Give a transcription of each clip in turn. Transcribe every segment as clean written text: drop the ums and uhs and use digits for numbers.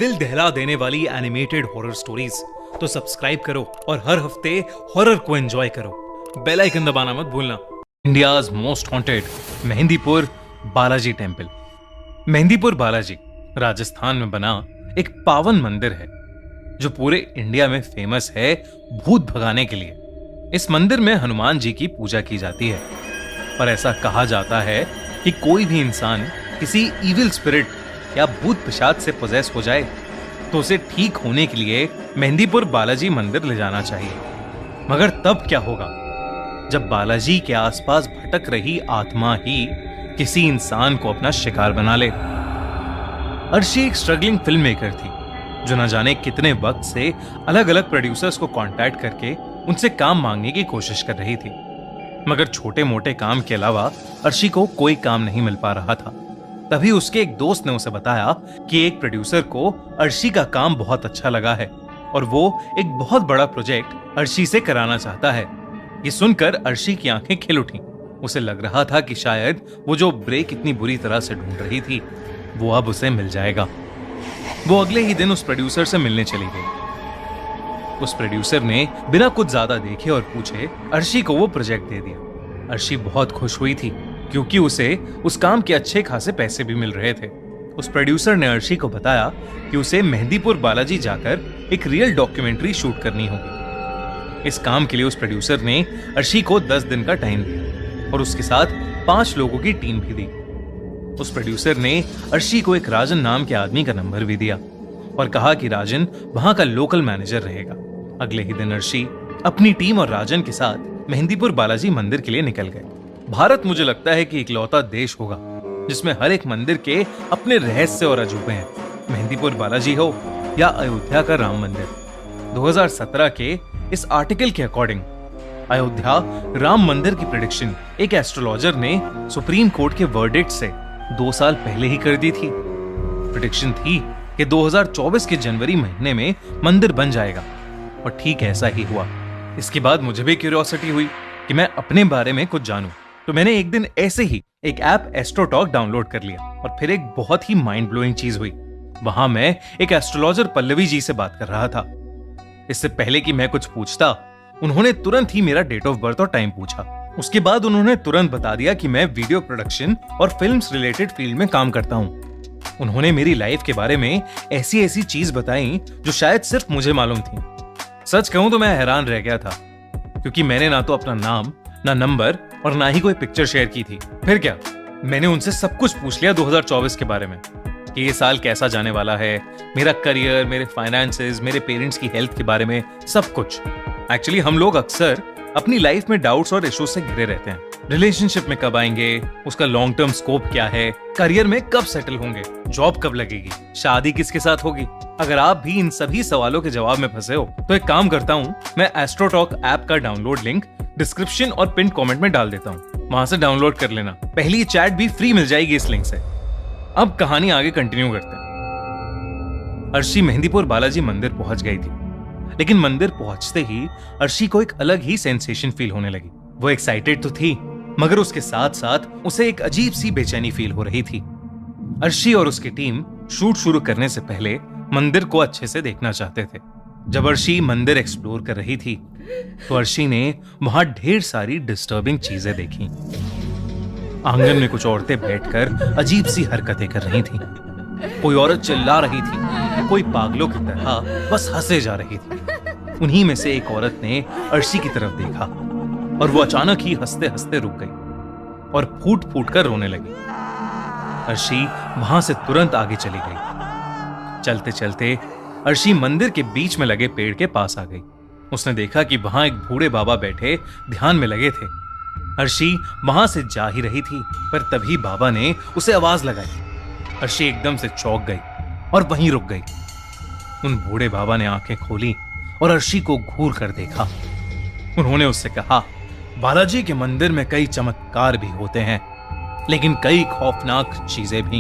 दिल दहला देने वाली एनिमेटेड हॉरर स्टोरीज तो सब्सक्राइब करो और हर हफ्ते हॉरर को एंजॉय करो। बेल आइकन दबाना मत भूलना। India's most haunted Mehandipur Balaji temple. Mehandipur Balaji Rajasthan में बना एक पावन मंदिर है जो पूरे इंडिया में फेमस है भूत भगाने के लिए। इस मंदिर में हनुमान जी की पूजा की जाती है और ऐसा कहा जाता है कि कोई भी इंसान किसी इविल स्पिरिट या भूत पिशाच से पोजेस हो जाए तो उसे ठीक होने के लिए मेहंदीपुर बालाजी मंदिर ले जाना चाहिए। मगर तब क्या होगा जब बालाजी के आसपास भटक रही आत्मा ही किसी इंसान को अपना शिकार बना ले। अर्शी एक स्ट्रगलिंग फिल्म मेकर थी जो न जाने कितने वक्त से अलग अलग प्रोड्यूसर्स को कांटेक्ट करके उनसे काम मांगने की कोशिश कर रही थी, मगर छोटे मोटे काम के अलावा अर्शी को कोई काम नहीं मिल पा रहा था। तभी उसके एक दोस्त ने उसे बताया कि एक प्रोड्यूसर को अर्शी का काम बहुत अच्छा लगा है और वो एक बहुत बड़ा प्रोजेक्ट अर्शी से कराना चाहता है। ये सुनकर अर्शी की आंखें खिल उठी। उसे लग रहा था कि शायद वो जो ब्रेक इतनी बुरी तरह से ढूंढ रही थी वो अब उसे मिल जाएगा। वो अगले ही दिन उस प्रोड्यूसर से मिलने चली गई। उस प्रोड्यूसर ने बिना कुछ ज्यादा देखे और पूछे अर्शी को वो प्रोजेक्ट दे दिया। अर्शी बहुत खुश हुई थी क्योंकि उसे उस काम के अच्छे खासे पैसे भी मिल रहे थे। उस प्रोड्यूसर ने अर्शी को बताया कि उसे मेहंदीपुर बालाजी जाकर एक रियल डॉक्यूमेंट्री शूट करनी होगी। इस काम के लिए उस प्रोड्यूसर ने अर्शी को 10 दिन का टाइम दिया और उसके साथ 5 लोगों की टीम भी दी। उस प्रोड्यूसर ने अर्शी को एक राजन नाम के आदमी का नंबर भी दिया और कहा कि राजन वहां का लोकल मैनेजर रहेगा। अगले ही दिन अर्शी अपनी टीम और राजन के साथ मेहंदीपुर बालाजी मंदिर के लिए निकल गए। भारत मुझे लगता है कि इकलौता देश होगा जिसमें हर एक मंदिर के अपने रहस्य और अजूबे हैं। मेहंदीपुर बालाजी हो या अयोध्या का राम मंदिर। 2017 के इस आर्टिकल के अकॉर्डिंग अयोध्या राम मंदिर की प्रेडिक्शन एक एस्ट्रोलॉजर ने सुप्रीम कोर्ट के वर्डिक्ट से 2 साल पहले ही कर दी थी। प्रेडिक्शन थी कि 2024 के जनवरी महीने में मंदिर बन जाएगा और ठीक ऐसा ही हुआ। इसके बाद मुझे भी क्यूरियोसिटी हुई कि मैं अपने बारे में कुछ जानूं, तो मैंने एक दिन ऐसे ही एक ऐप एस्ट्रोटॉक डाउनलोड कर लिया और फिर एक बहुत ही माइंड ब्लोइंग चीज हुई। वहां मैं एक एस्ट्रोलॉजर पल्लवी जी से बात कर रहा था। इससे पहले कि मैं कुछ पूछता उन्होंने तुरंत ही मेरा डेट ऑफ बर्थ और टाइम पूछा। उसके बाद उन्होंने तुरंत बता दिया कि मैं वीडियो प्रोडक्शन और फिल्म्स रिलेटेड फील्ड में काम करता हूं। उन्होंने मेरी लाइफ के बारे में ऐसी ऐसी चीज बताई जो शायद सिर्फ मुझे मालूम थी। सच कहूं तो मैं हैरान रह गया था क्योंकि मैंने ना तो अपना नाम, ना नंबर और ना ही कोई पिक्चर शेयर की थी। फिर क्या, मैंने उनसे सब कुछ पूछ लिया 2024 के बारे में कि ये साल कैसा जाने वाला है, मेरा करियर, मेरे फाइनेंसेस, मेरे पेरेंट्स की हेल्थ के बारे में सब कुछ। एक्चुअली हम लोग अक्सर अपनी लाइफ में डाउट्स और इश्यूज से घिरे रहते हैं। रिलेशनशिप में कब आएंगे, उसका लॉन्ग टर्म स्कोप क्या है, करियर में कब सेटल होंगे, जॉब कब लगेगी, शादी किसके साथ होगी। अगर आप भी इन सभी सवालों के जवाब में फंसे हो तो एक काम करता हूँ, मैं एस्ट्रोटॉक ऐप का डाउनलोड लिंक डिस्क्रिप्शन और पिन कमेंट में डाल देता हूँ, वहां से डाउनलोड कर लेना। पहली चैट भी फ्री मिल जाएगी इस लिंक से। अब कहानी आगे कंटिन्यू करते हैं। अर्शी मेहंदीपुर बालाजी मंदिर पहुंच गई थी, लेकिन मंदिर पहुंचते ही अर्शी को एक अलग ही सेंसेशन फील होने लगी। वो एक्साइटेड तो थी मगर उसके साथ साथ उसे एक अजीब सी बेचैनी फील हो रही थी। अर्शी और उसकी टीम शूट शुरू करने से पहले मंदिर को अच्छे से देखना चाहते थे। जब अर्शी मंदिर एक्सप्लोर कर रही थी तो अर्शी ने वहां ढेर सारी डिस्टर्बिंग चीजें देखी। आंगन में कुछ औरतें बैठकर अजीब सी हरकतें कर रही थीं। कोई औरत चिल्ला रही थी, कोई पागलों की तरह बस हंसे जा रही थी। उन्हीं में से एक औरत ने अर्शी की तरफ देखा और वो अचानक ही हंसते हंसते रुक गई और फूट फूट कर रोने लगी। अर्शी वहां से तुरंत आगे चली गई। चलते चलते अर्शी मंदिर के बीच में लगे पेड़ के पास आ गई। उसने देखा कि वहां एक बूढ़े बाबा बैठे ध्यान में लगे थे। अर्शी वहां से जा ही रही थी पर तभी बाबा ने उसे आवाज लगाई। अर्शी एकदम से चौंक गई और वहीं रुक गई। उन बूढ़े बाबा ने आंखें खोली और अर्शी को घूर कर देखा। उन्होंने उससे कहा, बालाजी के मंदिर में कई चमत्कार भी होते हैं लेकिन कई खौफनाक चीजें भी।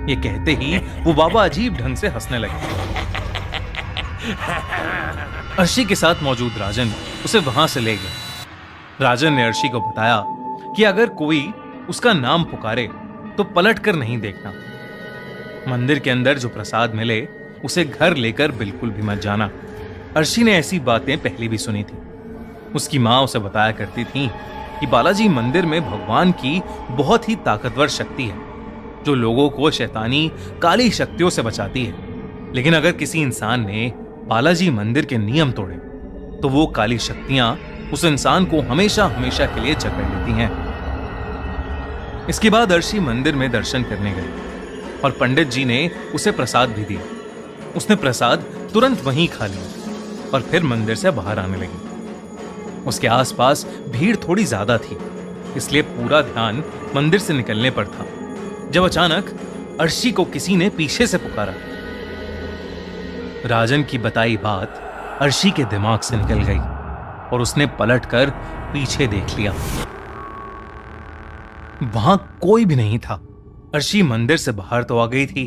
ये कहते ही वो बाबा अजीब ढंग से हंसने लगे। अर्शी के साथ मौजूद राजन उसे वहां से ले गए। राजन ने अर्शी को बताया कि अगर कोई उसका नाम पुकारे तो पलट कर नहीं देखना। मंदिर के अंदर जो प्रसाद मिले उसे घर लेकर बिल्कुल भी मत जाना। अर्शी ने ऐसी बातें पहले भी सुनी थी। उसकी माँ उसे बताया करती थी कि बालाजी मंदिर में भगवान की बहुत ही ताकतवर शक्ति है जो लोगों को शैतानी काली शक्तियों से बचाती है। लेकिन अगर किसी इंसान ने बालाजी मंदिर के नियम तोड़े तो वो काली शक्तियां उस इंसान को हमेशा हमेशा के लिए जकड़ लेती हैं। इसके बाद अर्शी मंदिर में दर्शन करने गई और पंडित जी ने उसे प्रसाद भी दिया। उसने प्रसाद तुरंत वहीं खा लिया और फिर मंदिर से बाहर आने लगी। उसके आसपास भीड़ थोड़ी ज्यादा थी, इसलिए पूरा ध्यान मंदिर से निकलने पर था जब अचानक अर्शी को किसी ने पीछे से पुकारा। राजन की बताई बात अर्शी के दिमाग से निकल गई और उसने पलटकर पीछे देख लिया। वहां कोई भी नहीं था। अर्शी मंदिर से बाहर तो आ गई थी,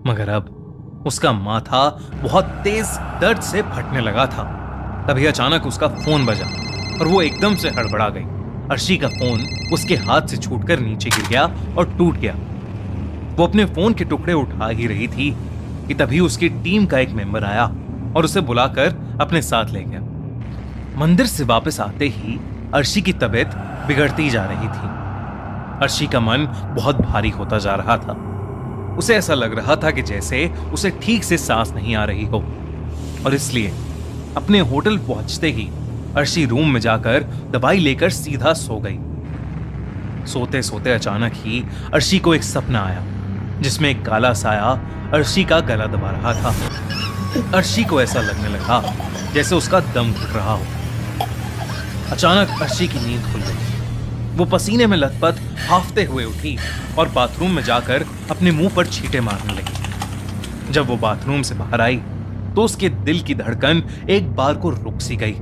मगर अब उसका माथा बहुत तेज दर्द से फटने लगा था। तभी अचानक उसका फोन बजा और वो एकदम से हड़बड़ा गई। अर्शी का फोन उसके हाथ से छूटकर नीचे गिर गया और टूट गया। वो अपने फोन के टुकड़े उठा ही रही थी कि तभी उसकी टीम का एक मेंबर आया और उसे बुलाकर अपने साथ ले गया। मंदिर से वापस आते ही अर्शी की तबीयत बिगड़ती जा रही थी। अर्शी का मन बहुत भारी होता जा रहा था। उसे ऐसा लग रहा था कि जैसे उसे ठीक से सांस नहीं आ रही हो, और इसलिए अपने होटल पहुंचते ही अर्शी रूम में जाकर दवाई लेकर सीधा सो गई। सोते सोते अचानक ही अर्शी को एक सपना आया जिसमें एक काला साया अर्शी का गला दबा रहा था। अर्शी को ऐसा लगने लगा जैसे उसका दम घुट रहा हो। अचानक अर्शी की नींद खुल गई। वो पसीने में लथपथ हांफते हुए उठी और बाथरूम में जाकर अपने मुंह पर छींटे मारने लगी। जब वो बाथरूम से बाहर आई तो उसके दिल की धड़कन एक बार को रुक सी गई,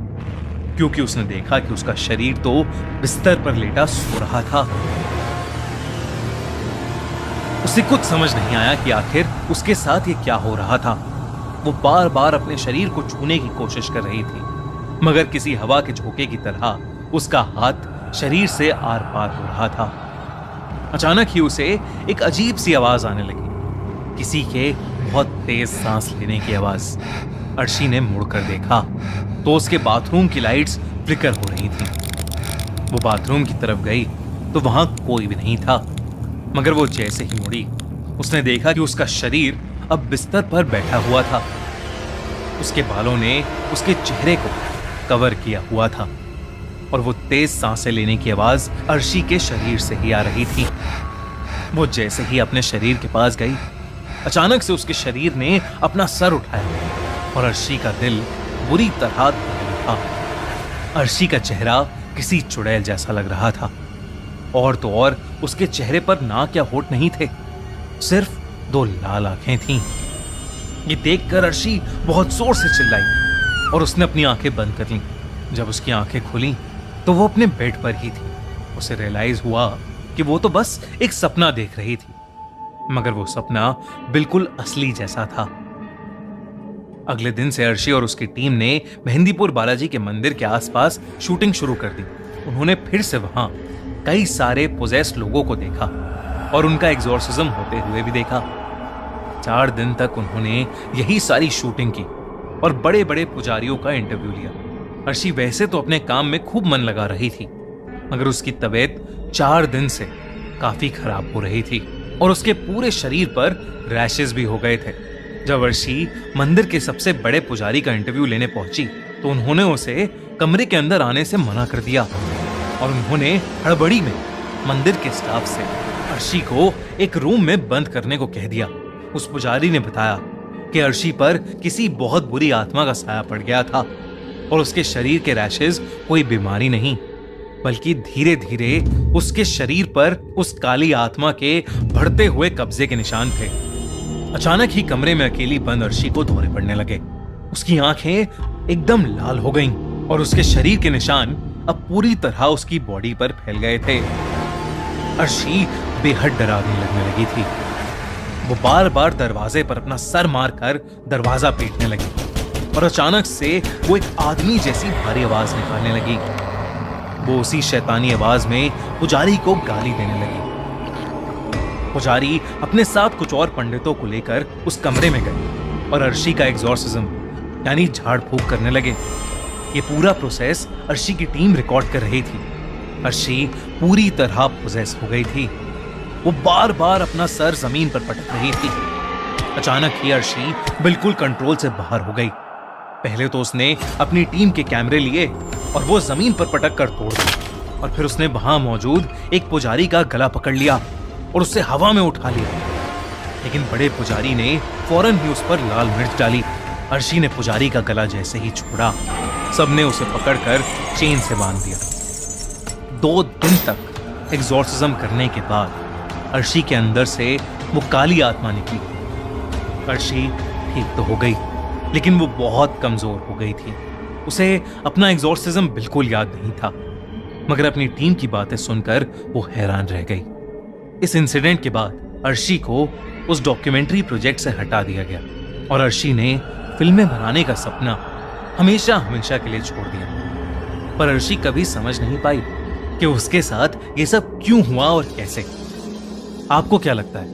क्योंकि उसने देखा कि उसका शरीर तो बिस्तर पर लेटा सो रहा था। उसे कुछ समझ नहीं आया कि आखिर उसके साथ ये क्या हो रहा था। वो बार बार अपने शरीर को छूने की कोशिश कर रही थी, मगर किसी हवा के झोंके की तरह उसका हाथ शरीर से आर पार हो रहा था। अचानक ही उसे एक अजीब सी आवाज आने लगी, किसी के बहुत तेज सांस लेने की आवाज। अर्शी ने मुड़कर देखा तो उसके बाथरूम की लाइट्स फ्लिकर हो रही थी। वो बाथरूम की तरफ गई तो वहां कोई भी नहीं था, मगर वो जैसे ही मुड़ी उसने देखा कि उसका शरीर अब बिस्तर पर बैठा हुआ था। उसके बालों ने उसके चेहरे को कवर किया हुआ था और वो तेज सांसें लेने की आवाज अर्शी के शरीर से ही आ रही थी। वो जैसे ही अपने शरीर के पास गई, अचानक से उसके शरीर ने अपना सर उठाया और अर्शी का दिल बुरी तरह दहल उठा। अर्शी का चेहरा किसी चुड़ैल जैसा लग रहा था, और तो और उसके चेहरे पर नाक या होठ नहीं थे, सिर्फ 2 लाल आंखें थीं। ये देखकर अर्शी बहुत जोर से चिल्लाई और उसने अपनी आंखें बंद कर लीं। जब उसकी आंखें खुली तो वो अपने बेड पर ही थी। उसे रियलाइज हुआ कि वो तो बस एक सपना देख रही थी, मगर वो सपना बिल्कुल असली जैसा था। अगले दिन से अर्शी और उसकी टीम ने मेहंदीपुर बालाजी के मंदिर के आसपास शूटिंग शुरू कर दी। उन्होंने फिर से वहां कई सारे पोजेस्ड लोगों को देखा और उनका एग्जॉर्सिज्म होते हुए भी देखा। 4 दिन तक उन्होंने यही सारी शूटिंग की और बड़े बड़े पुजारियों का इंटरव्यू लिया। अर्शी वैसे तो अपने काम में खूब मन लगा रही थी, मगर उसकी तबीयत 4 दिन से काफी खराब हो रही थी और उसके पूरे शरीर पर रैशेस भी हो गए थे। जब अर्शी मंदिर के सबसे बड़े पुजारी का इंटरव्यू लेने पहुंची तो उन्होंने उसे कमरे के अंदर आने से मना कर दिया और उन्होंने हड़बड़ी में मंदिर के स्टाफ से अर्शी को एक रूम में बंद करने को कह दिया। उस पुजारी ने बताया कि अर्शी पर किसी बहुत बुरी आत्मा का साया पड़ गया था और उसके शरीर के रैशेस कोई बीमारी नहीं, बल्कि धीरे धीरे उसके शरीर पर उस काली आत्मा के बढ़ते हुए कब्जे के निशान थे। अचानक ही कमरे में अकेली बंद अर्शी को दौरे पड़ने लगे। उसकी आंखें एकदम लाल हो गईं और उसके शरीर के निशान अब पूरी तरह उसकी बॉडी पर फैल गए थे। अर्शी बेहद डरावनी लगने लगी थी। वो बार बार दरवाजे पर अपना सर मारकर दरवाजा पीटने लगी और अचानक से वो एक आदमी जैसी भारी आवाज निकालने लगी। वो उसी शैतानी आवाज में पुजारी को गाली देने लगी। पुजारी अपने साथ कुछ और पंडितों को लेकर उस कमरे में गए और अर्शी का एग्जॉर्सिज्म यानी झाड़ फूक करने लगे। ये पूरा प्रोसेस अर्शी की टीम रिकॉर्ड कर रही थी। अर्शी पूरी तरह पोजेस हो गई थी। वो बार बार अपना सर जमीन पर पटक रही थी। अचानक ही अर्शी बिल्कुल कंट्रोल से बाहर हो गई। पहले तो उसने अपनी टीम के कैमरे लिए और वो जमीन पर पटक कर तोड़ दिए और फिर उसने वहां मौजूद एक पुजारी का गला पकड़ लिया और उसे हवा में उठा लिया। लेकिन बड़े पुजारी ने फौरन ही उस पर लाल मिर्च डाली। अर्शी ने पुजारी का गला जैसे ही छोड़ा, सबने उसे पकड़कर चेन से बांध दिया। 2 दिन तक एग्जॉर्सिज्म करने के बाद अर्शी के अंदर से वो काली आत्मा निकली। अर्शी ठीक तो हो गई, लेकिन वो बहुत कमजोर हो गई थी। उसे अपना एग्जॉर्सिज्म बिल्कुल याद नहीं था, मगर अपनी टीम की बातें सुनकर वो हैरान रह गई। इस इंसिडेंट के बाद अर्शी को उस डॉक्यूमेंट्री प्रोजेक्ट से हटा दिया गया और अर्शी ने फिल्में बनाने का सपना हमेशा हमेशा के लिए छोड़ दिया। पर अर्शी कभी समझ नहीं पाई कि उसके साथ ये सब क्यों हुआ और कैसे। आपको क्या लगता है,